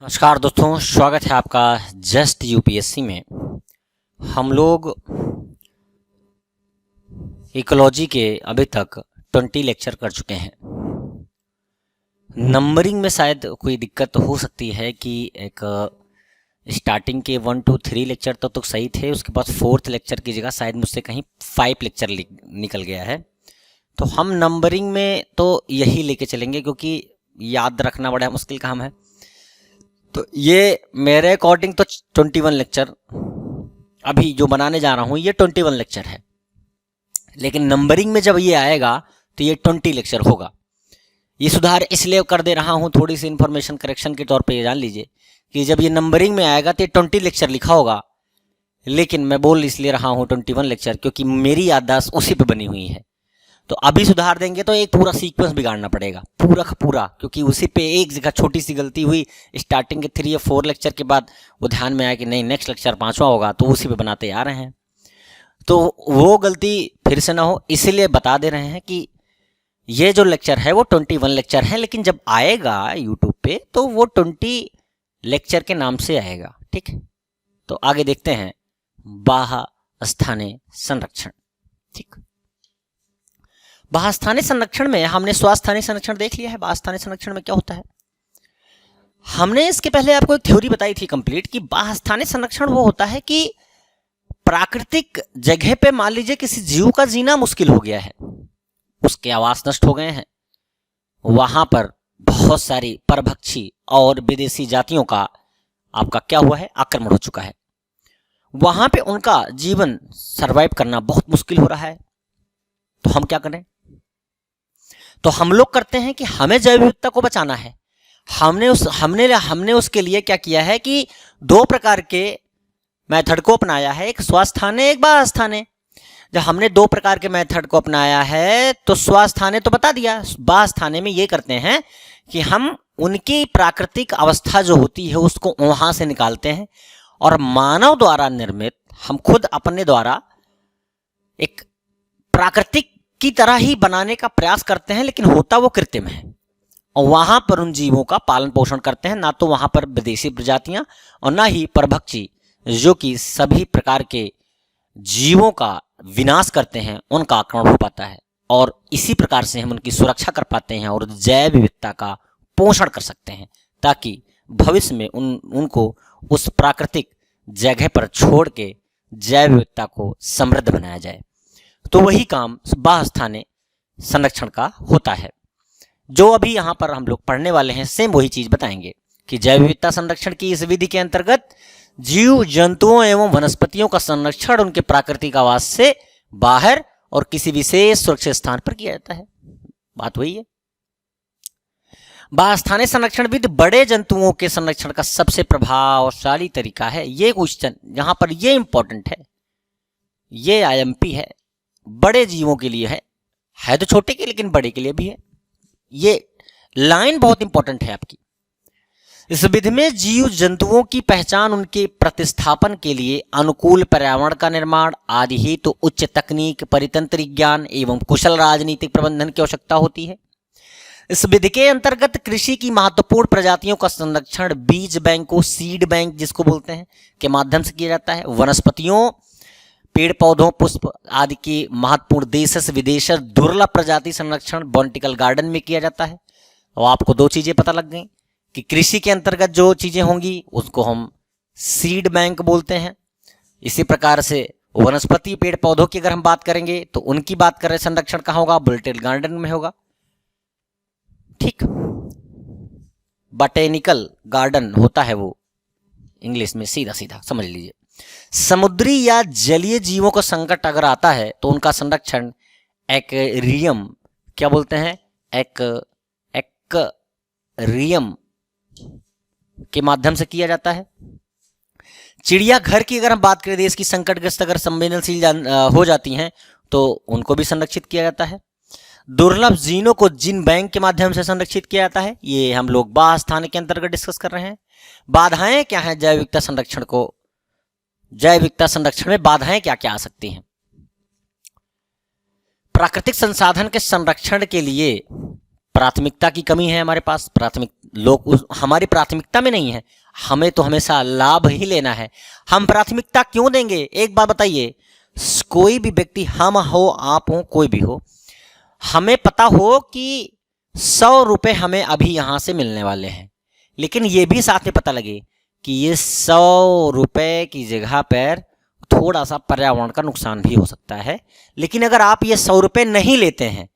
नमस्कार दोस्तों, स्वागत है आपका जस्ट यूपीएससी में। हम लोग इकोलॉजी के अभी तक 20 लेक्चर कर चुके हैं। नंबरिंग में शायद कोई दिक्कत हो सकती है कि एक स्टार्टिंग के 1 2 3 लेक्चर तो सही थे, उसके बाद 4th लेक्चर की जगह शायद मुझसे कहीं 5 लेक्चर निकल गया है। तो हम नंबरिंग में तो यही लेके चलेंगे क्योंकि याद रखना बड़ा मुश्किल काम है। तो ये मेरे अकॉर्डिंग तो 21 लेक्चर अभी जो बनाने जा रहा हूँ ये 21 लेक्चर है, लेकिन नंबरिंग में जब ये आएगा तो ये 20 लेक्चर होगा। ये सुधार इसलिए कर दे रहा हूँ, थोड़ी सी इन्फॉर्मेशन करेक्शन के तौर पे ये जान लीजिए कि जब ये नंबरिंग में आएगा तो ये 20 लेक्चर लिखा होगा, लेकिन मैं बोल इसलिए रहा हूँ 21 लेक्चर क्योंकि मेरी याददाश्त उसी पे बनी हुई है। तो अभी सुधार देंगे तो एक पूरा सीक्वेंस बिगाड़ना पड़ेगा पूरा का पूरा, क्योंकि उसी पे एक जगह छोटी सी गलती हुई स्टार्टिंग के 3 या 4 लेक्चर के बाद वो ध्यान में आया कि नहीं नेक्स्ट लेक्चर 5वां होगा, तो उसी पे बनाते आ रहे हैं। तो वो गलती फिर से ना हो इसलिए बता दे रहे हैं कि ये जो लेक्चर है वो 21 लेक्चर है, लेकिन जब आएगा यूट्यूब पे तो वो 20 लेक्चर के नाम से आएगा। ठीक है, तो आगे देखते हैं बाह्य स्थानीय संरक्षण। ठीक, बाह्य स्थानीय संरक्षण में हमने स्वास्थ्य संरक्षण देख लिया है। बाह्य स्थानीय संरक्षण में क्या होता है, हमने इसके पहले आपको एक थ्योरी बताई थी कंप्लीट कि बाह्य स्थानीय संरक्षण वो होता है कि प्राकृतिक जगह पे मान लीजिए किसी जीव का जीना मुश्किल हो गया है, उसके आवास नष्ट हो गए हैं, वहां पर बहुत सारी परभक्षी और विदेशी जातियों का आपका क्या हुआ है, आक्रमण हो चुका है, वहां पे उनका जीवन सरवाइव करना बहुत मुश्किल हो रहा है। तो हम क्या करें, तो हम लोग करते हैं कि हमें जैव विविधता को बचाना है। हमने उसके लिए क्या किया है कि 2 प्रकार के मेथड को अपनाया है, एक स्वास्थ्य एक बाह्य स्थानीय। जब हमने 2 प्रकार के मेथड को अपनाया है तो स्वास्थ्य तो बता दिया, बाह्य स्थानीय में ये करते हैं कि हम उनकी प्राकृतिक अवस्था जो होती है उसको वहां से निकालते हैं और मानव द्वारा निर्मित हम खुद अपने द्वारा एक प्राकृतिक की तरह ही बनाने का प्रयास करते हैं, लेकिन होता वो कृत्रिम है। और वहां पर उन जीवों का पालन पोषण करते हैं, ना तो वहां पर विदेशी प्रजातियां और ना ही परभक्षी जो कि सभी प्रकार के जीवों का विनाश करते हैं उनका आक्रमण हो पाता है। और इसी प्रकार से हम उनकी सुरक्षा कर पाते हैं और जैव विविधता का पोषण कर सकते हैं, ताकि भविष्य में उनको उस प्राकृतिक जगह पर छोड़ के जैव विविधता को समृद्ध बनाया जाए। तो वही काम बाह्य स्थानीय संरक्षण का होता है। जो अभी यहाँ पर हम लोग पढ़ने वाले हैं सेम वही चीज बताएंगे कि जैव विविधता संरक्षण की इस विधि के अंतर्गत जीव जंतुओं एवं वनस्पतियों का संरक्षण उनके प्राकृतिक आवास से बाहर और किसी विशेष सुरक्षित स्थान पर किया जाता है। बात वही है। बाह्य स्थानीय संरक्षण विधि बड़े जंतुओं के संरक्षण का सबसे प्रभावशाली तरीका है। ये क्वेश्चन यहाँ पर ये इंपॉर्टेंट है, ये IMP है, बड़े जीवों के लिए है तो छोटे के लेकिन बड़े के लिए भी है। ये लाइन बहुत इंपॉर्टेंट है आपकी। इस विधि में जीव जंतुओं की पहचान, उनके प्रतिस्थापन के लिए अनुकूल पर्यावरण का निर्माण आदि ही तो उच्च तकनीक, परितंत्र ज्ञान एवं कुशल राजनीतिक प्रबंधन की आवश्यकता होती है। इस विधि के अंतर्गत कृषि की महत्वपूर्ण प्रजातियों का संरक्षण बीज बैंकों, सीड बैंक जिसको बोलते हैं, के माध्यम से किया जाता है। वनस्पतियों, पेड़ पौधों, पुष्प आदि की महत्वपूर्ण देशज विदेशज दुर्लभ प्रजाति संरक्षण बॉटनिकल गार्डन में किया जाता है। और आपको 2 चीजें पता लग गई कि कृषि के अंतर्गत जो चीजें होंगी उसको हम सीड बैंक बोलते हैं। इसी प्रकार से वनस्पति पेड़ पौधों की अगर हम बात करेंगे तो उनकी बात करें संरक्षण कहाँ होगा, बॉटनिकल गार्डन में होगा। ठीक, बॉटनिकल गार्डन होता है वो इंग्लिश में, सीधा सीधा समझ लीजिए। समुद्री या जलीय जीवों को संकट अगर आता है तो उनका संरक्षण एक्वेरियम, क्या बोलते हैं, एक्वेरियम के माध्यम से किया जाता है। चिड़ियाघर की अगर हम बात करें, देश की संकटग्रस्त अगर संवेदनशील हो जाती हैं तो उनको भी संरक्षित किया जाता है। दुर्लभ जीनों को जीन बैंक के माध्यम से संरक्षित किया जाता है। ये हम लोग बाह्य स्थानीय के अंतर्गत डिस्कस कर रहे हैं। बाधाएं क्या हैं जैव विविधता संरक्षण को, जैव विविधता संरक्षण में बाधाएं क्या क्या आ सकती हैं। प्राकृतिक संसाधन के संरक्षण के लिए प्राथमिकता की कमी है हमारे पास, हमारी प्राथमिकता में नहीं है। हमें तो हमेशा लाभ ही लेना है। हम प्राथमिकता क्यों देंगे? एक बात बताइए, कोई भी व्यक्ति, हम हो आप हो कोई भी हो, हमें पता हो कि 100 रुपये हमें अभी यहाँ से मिलने वाले हैं, लेकिन ये भी साथ में पता लगे कि ये 100 रुपये की जगह पर थोड़ा सा पर्यावरण का नुकसान भी हो सकता है। लेकिन अगर आप ये 100 रुपये नहीं लेते हैं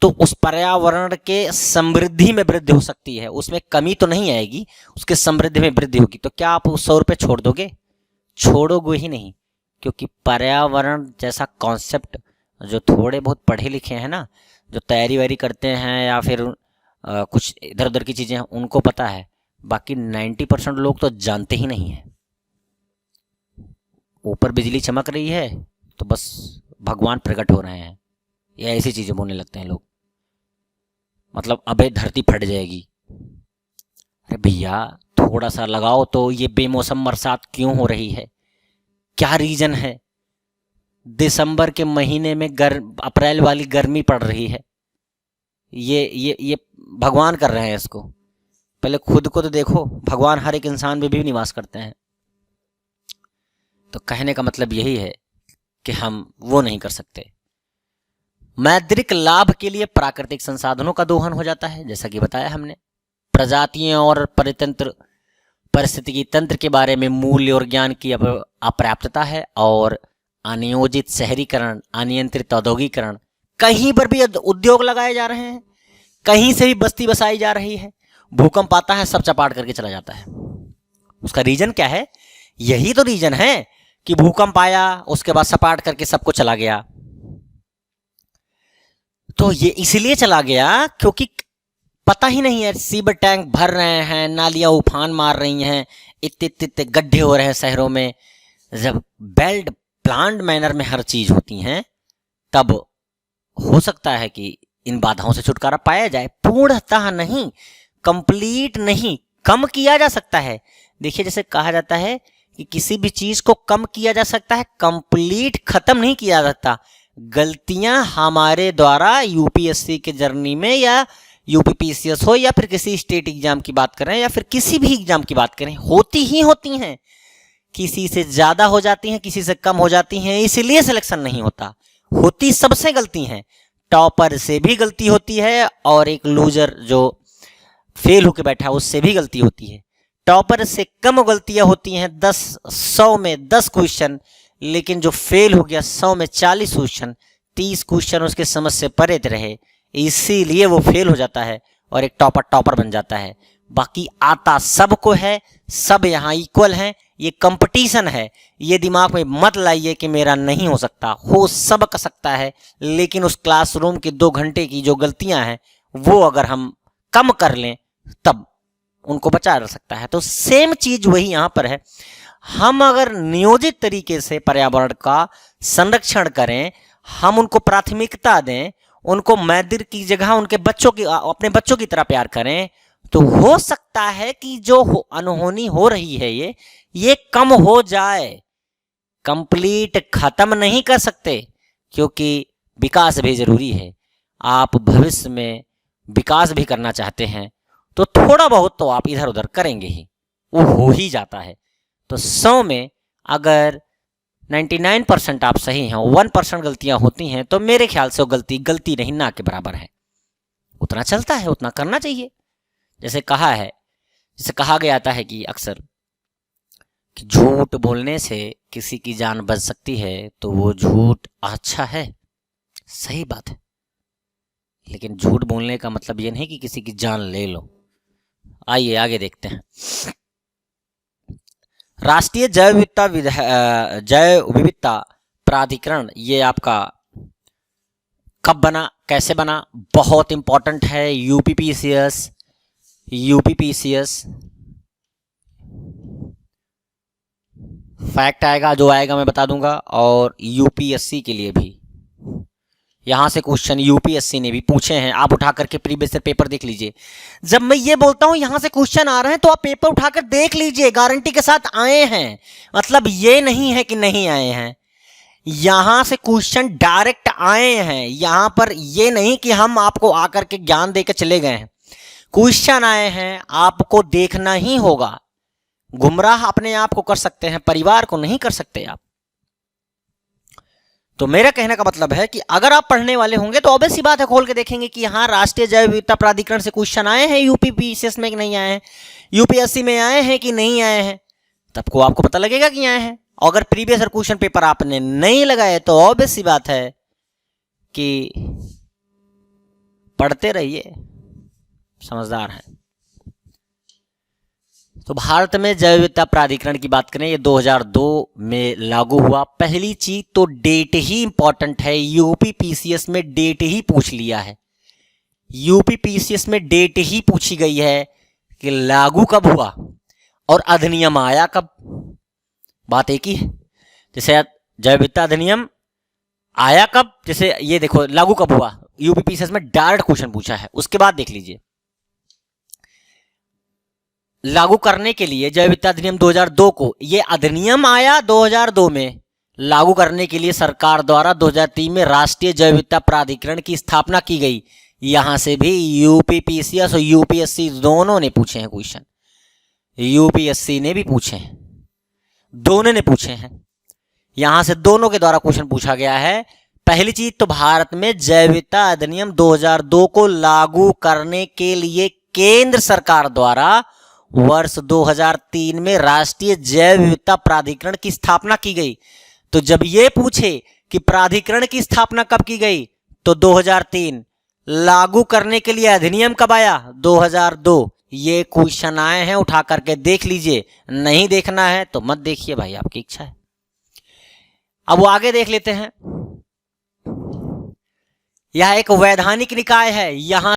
तो उस पर्यावरण के समृद्धि में वृद्धि हो सकती है, उसमें कमी तो नहीं आएगी, उसके समृद्धि में वृद्धि होगी। तो क्या आप उस 100 रुपये छोड़ दोगे? छोड़ोगे ही नहीं, क्योंकि पर्यावरण जैसा कॉन्सेप्ट जो थोड़े बहुत पढ़े लिखे हैं ना, जो तैयारी वैयारी करते हैं या फिर कुछ इधर उधर की चीज़ें हैं, उनको पता है। बाकी 90% लोग तो जानते ही नहीं है। ऊपर बिजली चमक रही है तो बस भगवान प्रकट हो रहे हैं, या ऐसी चीज़ें बोलने लगते हैं लोग, मतलब अबे धरती फट जाएगी। अरे भैया थोड़ा सा लगाओ तो ये बेमौसम बरसात क्यों हो रही है? क्या रीज़न है? दिसंबर के महीने में अप्रैल वाली गर्मी पड़ रही है, ये भगवान कर रहे हैं इसको। पहले खुद को तो देखो, भगवान हर एक इंसान में भी निवास करते हैं। तो कहने का मतलब यही है कि हम वो नहीं कर सकते। मौद्रिक लाभ के लिए प्राकृतिक संसाधनों का दोहन हो जाता है, जैसा कि बताया हमने। प्रजातियों और पारिस्थितिकी तंत्र के बारे में मूल्य और ज्ञान की अपर्याप्तता है, और अनियोजित शहरीकरण, अनियंत्रित औद्योगिकरण, कहीं पर भी उद्योग लगाए जा रहे हैं, कहीं से भी बस्ती बसाई जा रही है, भूकंप आता है सब चपाट करके चला जाता है। उसका रीजन क्या है? यही तो रीजन है कि भूकंप आया, उसके बाद सपाट करके सबको चला गया। तो ये इसलिए चला गया क्योंकि पता ही नहीं है, सीवर टैंक भर रहे हैं, नालियां उफान मार रही हैं, इतने गड्ढे हो रहे हैं शहरों में। जब बेल्ट प्लान्ड मैनर में हर चीज होती हैं, तब हो सकता है कि इन बाधाओं से छुटकारा पाया जाए। पूर्णतः नहीं, कंप्लीट नहीं, कम किया जा सकता है। देखिए, जैसे कहा जाता है कि किसी भी चीज को कम किया जा सकता है, कंप्लीट खत्म नहीं किया जा सकता। गलतियां हमारे द्वारा यूपीएससी के जर्नी में, या यूपीपीसीएस हो, या फिर किसी स्टेट एग्जाम की बात करें, या फिर किसी भी एग्जाम की बात करें, होती ही होती हैं। किसी से ज्यादा हो जाती हैं, किसी से कम हो जाती हैं, इसलिए सिलेक्शन नहीं होता। होती सबसे गलती है, टॉपर से भी गलती होती है, और एक लूजर जो फेल होकर बैठा उससे भी गलती होती है। टॉपर से कम गलतियां होती हैं 100 में 10 क्वेश्चन, लेकिन जो फेल हो गया 100 में 40 क्वेश्चन, 30 क्वेश्चन उसके समझ से परे रहे, इसीलिए वो फेल हो जाता है और एक टॉपर बन जाता है। बाकी आता सबको है, सब यहाँ इक्वल हैं, ये कंपटीशन है। ये दिमाग में मत लाइए कि मेरा नहीं हो सकता, हो सब कर सकता है, लेकिन उस क्लासरूम की 2 घंटे की जो गलतियां हैं वो अगर हम कम कर लें तब उनको बचा रह सकता है। तो सेम चीज वही यहाँ पर है। हम अगर नियोजित तरीके से पर्यावरण का संरक्षण करें, हम उनको प्राथमिकता दें, उनको मैदर की जगह उनके बच्चों की, अपने बच्चों की तरह प्यार करें, तो हो सकता है कि जो अनहोनी हो रही है ये कम हो जाए। कंप्लीट खत्म नहीं कर सकते, क्योंकि विकास भी जरूरी है। आप भविष्य में विकास भी करना चाहते हैं तो थोड़ा बहुत तो आप इधर उधर करेंगे ही, वो हो ही जाता है। तो 100 में अगर 99% आप सही हैं, 1% गलतियां होती हैं, तो मेरे ख्याल से वो गलती नहीं, ना के बराबर है। उतना चलता है, उतना करना चाहिए। जैसे कहा गया था है कि अक्सर कि झूठ बोलने से किसी की जान बच सकती है, तो वो झूठ अच्छा है, सही बात है। लेकिन झूठ बोलने का मतलब ये नहीं कि किसी की जान ले लो। आइए आगे देखते हैं। राष्ट्रीय जैव विविधता प्राधिकरण, ये आपका कब बना, कैसे बना, बहुत इंपॉर्टेंट है। यूपीपीसीएस फैक्ट आएगा, जो आएगा मैं बता दूंगा, और यूपीएससी के लिए भी यहां से क्वेश्चन यूपीएससी ने भी पूछे हैं। आप उठा करके प्रीवियस ईयर पेपर देख लीजिए। जब मैं ये बोलता हूं यहां से क्वेश्चन आ रहे हैं, तो आप पेपर उठाकर देख लीजिए, गारंटी के साथ आए हैं। मतलब ये नहीं है कि नहीं आए हैं, यहां से क्वेश्चन डायरेक्ट आए हैं। यहां पर ये नहीं कि हम आपको आकर के ज्ञान देकर चले गए हैं, क्वेश्चन आए हैं, आपको देखना ही होगा। गुमराह अपने आप को कर सकते हैं, परिवार को नहीं कर सकते आप। तो मेरा कहने का मतलब है कि अगर आप पढ़ने वाले होंगे तो ऑब्वियस सी बात है, खोल के देखेंगे कि हाँ राष्ट्रीय जैव विविधता प्राधिकरण से क्वेश्चन आए हैं यूपी पीसीएस में कि नहीं आए हैं, यूपीएससी में आए हैं कि नहीं आए हैं, तब को आपको पता लगेगा कि आए हैं। अगर प्रीवियस ईयर क्वेश्चन पेपर आपने नहीं लगाए तो ऑब्वियस सी बात है कि पढ़ते रहिए, समझदार हैं। तो भारत में जैव विविधता प्राधिकरण की बात करें, ये 2002 में लागू हुआ। पहली चीज तो डेट ही इंपॉर्टेंट है, यूपी पीसीएस में डेट ही पूछ लिया है, यूपी पीसीएस में डेट ही पूछी गई है कि लागू कब हुआ और अधिनियम आया कब। बात एक ही है, जैसे जैव विविधता अधिनियम आया कब, जैसे ये देखो लागू कब हुआ, यूपी पीसीएस में डायरेक्ट क्वेश्चन पूछा है। उसके बाद देख लीजिए, लागू करने के लिए जैव विविधता अधिनियम 2002 को, ये अधिनियम आया 2002 में, लागू करने के लिए सरकार द्वारा 2003 में राष्ट्रीय जैव विविधता प्राधिकरण की स्थापना की गई। यहां से भी यूपी पीसीएस और यूपीएससी दोनों ने पूछे हैं क्वेश्चन, यूपीएससी ने भी पूछे हैं, दोनों ने पूछे हैं, यहां से दोनों के द्वारा क्वेश्चन पूछा गया है। पहली चीज तो भारत में जैव विविधता अधिनियम 2002 को लागू करने के लिए केंद्र सरकार द्वारा वर्ष 2003 में राष्ट्रीय जैव विविधता प्राधिकरण की स्थापना की गई। तो जब ये पूछे कि प्राधिकरण की स्थापना कब की गई तो 2003, लागू करने के लिए अधिनियम कब आया 2002। ये क्वेश्चन आए हैं, उठा करके देख लीजिए, नहीं देखना है तो मत देखिए भाई, आपकी इच्छा है। अब वो आगे देख लेते हैं। यह एक वैधानिक निकाय है, यहां